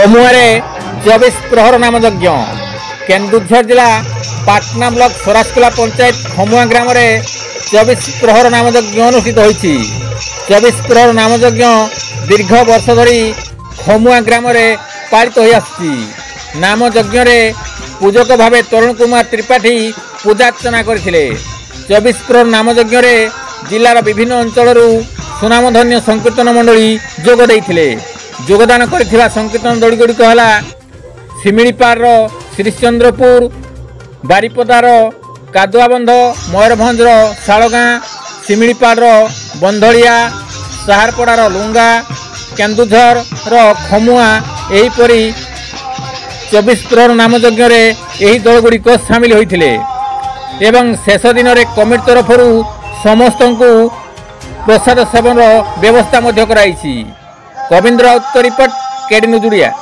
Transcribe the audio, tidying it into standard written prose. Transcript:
खमुआरे 24 प्रहर नाम यज्ञ। केन्दुझर जिला पाटना ब्लॉक सरासकुला पंचायत खमुआ ग्राम 24 प्रहर नाम यज्ञ अनुष्ठित होइछि। 24 प्रहर नाम यज्ञ दीर्घ वर्ष धरी खमुआ ग्राम पालित हो आसुछि। नाम यज्ञ पूजक भाव तरुण कुमार त्रिपाठी पूजार्चना करथिले। 24 प्रहर नाम यज्ञ जिलार विभिन्न अंचल सुनामधन्य संकीर्तन मंडली जोग देइथिले। योगदान करथिबा संकीर्तन दल गुड़िक है सिमिलीपार श्रीचंद्रपुर, बारिपदार कादुआबंध, मयूरभंजर शालगाँ, सिमिलीपार बंधलिया, साहारपड़ार लुंगा, केन्दुझर खमुआ एहीपरी 24 प्रहर नाम यज्ञ यही दल गुड़िक सामिल होइथिले एवं शेष दिन में कमिटी तरफ समस्त को प्रसाद सेवन व्यवस्था कराई। कविंद्र राउत को रिपोर्ट, केडी न्यूज ओडिया।